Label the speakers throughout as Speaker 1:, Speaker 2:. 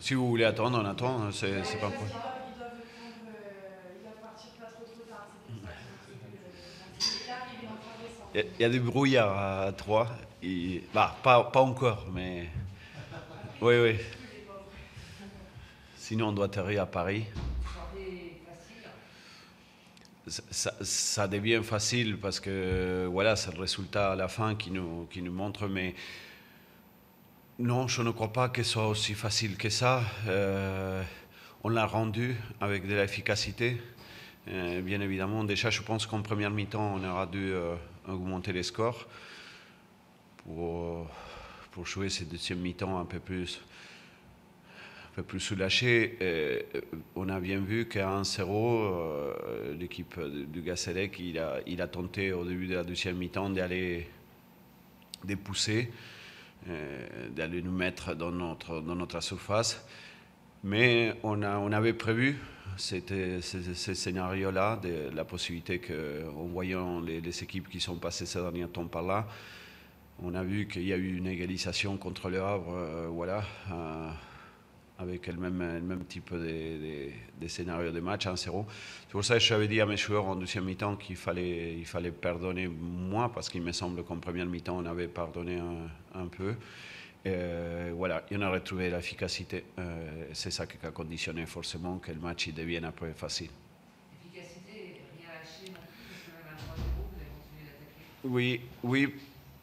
Speaker 1: Si vous voulez attendre, on attend, c'est pas un
Speaker 2: Parce
Speaker 1: problème.
Speaker 2: qu'ils doivent prendre, ils doivent partir pas trop tard, c'est pour ça qu'ils ont prévu de. Là, il est en traversant.
Speaker 1: Il y a des brouillards à 3. Bah, pas encore, mais
Speaker 2: Après,
Speaker 1: oui,
Speaker 2: ils
Speaker 1: oui.
Speaker 2: bouge plus, les pauvres.
Speaker 1: Sinon, on doit atterrir à Paris.
Speaker 2: Soirée facile.
Speaker 1: Ça devient facile parce que voilà, c'est le résultat à la fin qui nous montre, mais non, je ne crois pas que ce soit aussi facile que ça. On l'a rendu avec de l'efficacité. Bien évidemment, déjà, je pense qu'en première mi-temps, on aura dû augmenter les scores pour, pour jouer cette deuxième mi-temps un peu plus soulagé. On a bien vu qu'à 1-0, l'équipe du Gazélec, il a tenté au début de la deuxième mi-temps d'aller pousser, d'aller nous mettre dans notre surface. Mais on avait prévu ce scénario-là, de la possibilité qu'en voyant les équipes qui sont passées ces derniers temps par là, on a vu qu'il y a eu une égalisation contre le Havre, voilà, avec le même type de scénario de match, 1-0. C'est pour ça que j'avais dit à mes joueurs en deuxième mi-temps qu'il fallait pardonner moins, parce qu'il me semble qu'en première mi-temps, on avait pardonné un peu. Voilà, et on a retrouvé l'efficacité. C'est ça qui a conditionné forcément que le match il devienne après facile.
Speaker 2: Efficacité, rien lâché non plus, parce que même à 3-0, vous avez continué d'attaquer.
Speaker 1: Oui, oui,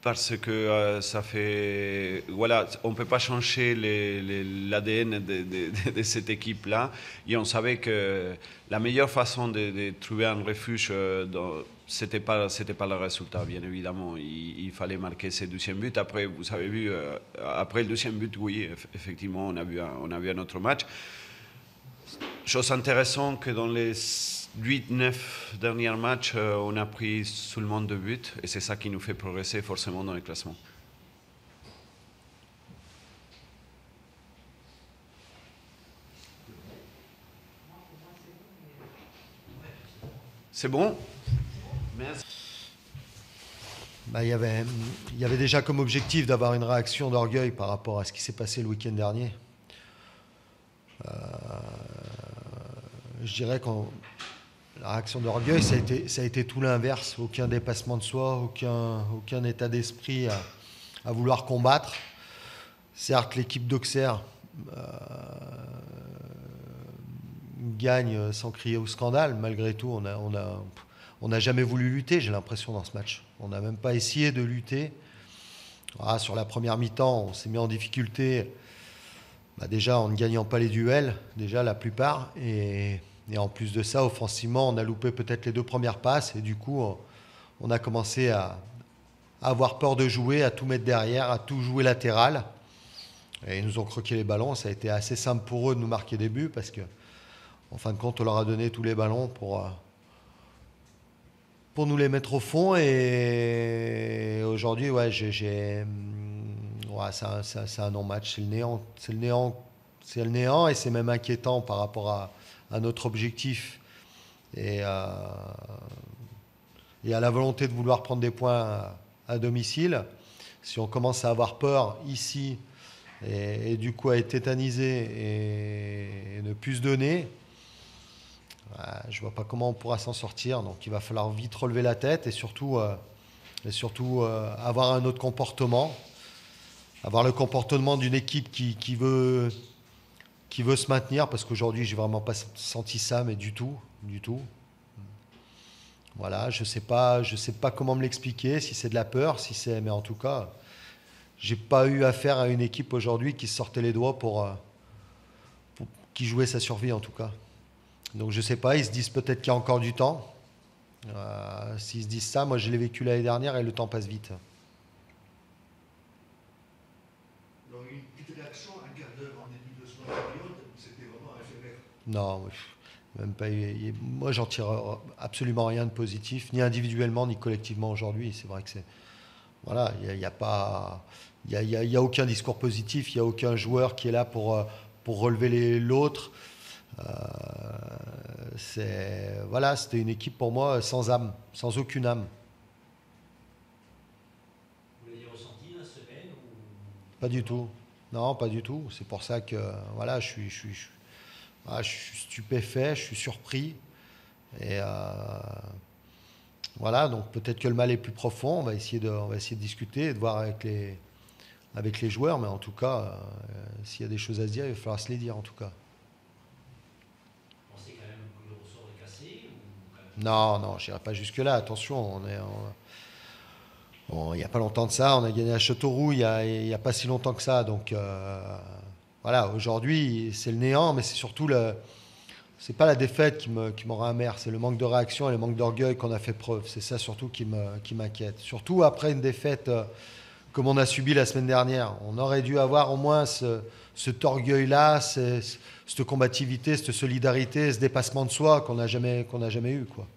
Speaker 1: parce que ça fait. Voilà, on ne peut pas changer l'ADN de cette équipe-là. Et on savait que la meilleure façon de trouver un refuge, c'était pas le résultat, bien évidemment. Il fallait marquer ce deuxième but. Après, vous avez vu, après le deuxième but, oui, effectivement, on a vu un autre match. Chose intéressante que dans les 8-9 derniers matchs, on a pris seulement 2 buts et c'est ça qui nous fait progresser forcément dans le classement. C'est bon? Merci.
Speaker 3: Bah, il y avait déjà comme objectif d'avoir une réaction d'orgueil par rapport à ce qui s'est passé le week-end dernier. Je dirais que la réaction d'orgueil, ça a été tout l'inverse. Aucun dépassement de soi, aucun état d'esprit à vouloir combattre. Certes, l'équipe d'Auxerre gagne sans crier au scandale. Malgré tout, on n'a jamais voulu lutter, j'ai l'impression, dans ce match. On n'a même pas essayé de lutter. Sur la première mi-temps, on s'est mis en difficulté, déjà en ne gagnant pas les duels, déjà la plupart. Et en plus de ça, offensivement, on a loupé peut-être les 2 premières passes. Et du coup, on a commencé à avoir peur de jouer, à tout mettre derrière, à tout jouer latéral. Et ils nous ont croqué les ballons. Ça a été assez simple pour eux de nous marquer des buts parce que, en fin de compte, on leur a donné tous les ballons pour nous les mettre au fond. Et aujourd'hui, ouais, c'est un non-match. C'est le néant. C'est le néant. C'est le néant et c'est même inquiétant par rapport à notre objectif et à la volonté de vouloir prendre des points à domicile. Si on commence à avoir peur ici et du coup à être tétanisé et ne plus se donner, je vois pas comment on pourra s'en sortir. Donc il va falloir vite relever la tête et surtout avoir un autre comportement, avoir le comportement d'une équipe qui veut se maintenir, parce qu'aujourd'hui j'ai vraiment pas senti ça, mais du tout. Voilà, je sais pas comment me l'expliquer, si c'est de la peur, mais en tout cas, j'ai pas eu affaire à une équipe aujourd'hui qui se sortait les doigts pour qui jouait sa survie en tout cas. Donc je sais pas, ils se disent peut-être qu'il y a encore du temps. S'ils se disent ça, moi je l'ai vécu l'année dernière et le temps passe vite.
Speaker 4: Alors une petite réaction, un quart d'heure en début de seconde période, c'était vraiment éphémère.
Speaker 3: Non, même pas. Moi j'en tire absolument rien de positif, ni individuellement ni collectivement aujourd'hui. C'est vrai que c'est voilà, il y a pas, il y a aucun discours positif, il y a aucun joueur qui est là pour relever l'autre. C'était une équipe pour moi sans âme, sans aucune âme.
Speaker 5: Vous l'avez ressenti la semaine ou...
Speaker 3: Pas du tout. Non, pas du tout. C'est pour ça que voilà, je suis stupéfait, je suis surpris. Et voilà, donc peut-être que le mal est plus profond. On va essayer de discuter et de voir avec les joueurs. Mais en tout cas, s'il y a des choses à se dire, il va falloir se les dire en tout cas.
Speaker 5: Vous pensez quand même que le ressort est cassé ou quand même...
Speaker 3: Non, non, je n'irai pas jusque-là. Attention, il n'y a pas longtemps de ça, on a gagné à Châteauroux il y a pas si longtemps que ça. Donc voilà, aujourd'hui, c'est le néant, mais c'est surtout c'est pas la défaite qui me rend amer, c'est le manque de réaction et le manque d'orgueil qu'on a fait preuve. C'est ça surtout qui m'inquiète. Surtout après une défaite comme on a subi la semaine dernière. On aurait dû avoir au moins cet orgueil-là, cette combativité, cette solidarité, ce dépassement de soi qu'on n'a jamais eu, quoi.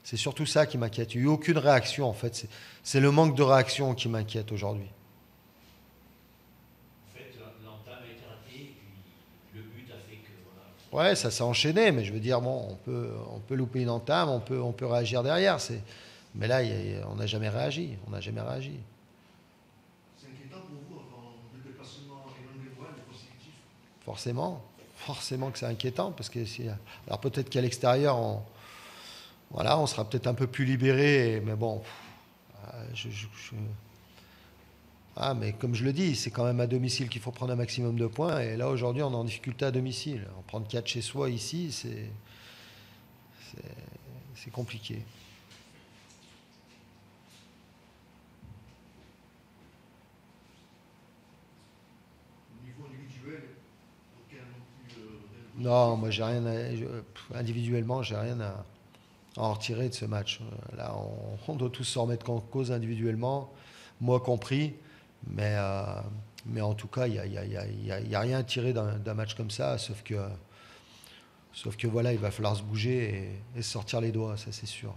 Speaker 3: C'est surtout ça qui m'inquiète. Il n'y a eu aucune réaction, en fait. C'est le manque de réaction qui m'inquiète aujourd'hui.
Speaker 5: En fait, l'entame a été ratée, puis le but a fait que... Voilà.
Speaker 3: Ouais, ça s'est enchaîné, mais je veux dire, bon, on peut louper une entame, on peut réagir derrière. Mais là, on n'a jamais réagi. On n'a jamais réagi.
Speaker 4: C'est inquiétant pour vous, avant le déplacement irlandais-voile, le positif.
Speaker 3: Forcément que c'est inquiétant, parce que alors peut-être qu'à l'extérieur, on sera peut-être un peu plus libéré, mais bon, mais comme je le dis, c'est quand même à domicile qu'il faut prendre un maximum de points, et là aujourd'hui on est en difficulté à domicile. En prendre 4 chez soi ici, c'est compliqué.
Speaker 4: Au niveau individuel, aucun non plus.
Speaker 3: Non, moi individuellement, j'ai rien à en retirer de ce match. Là, on doit tous se remettre en cause individuellement, moi compris, mais en tout cas, il n'y a rien à tirer d'un match comme ça, sauf que voilà, il va falloir se bouger et se sortir les doigts, ça c'est sûr.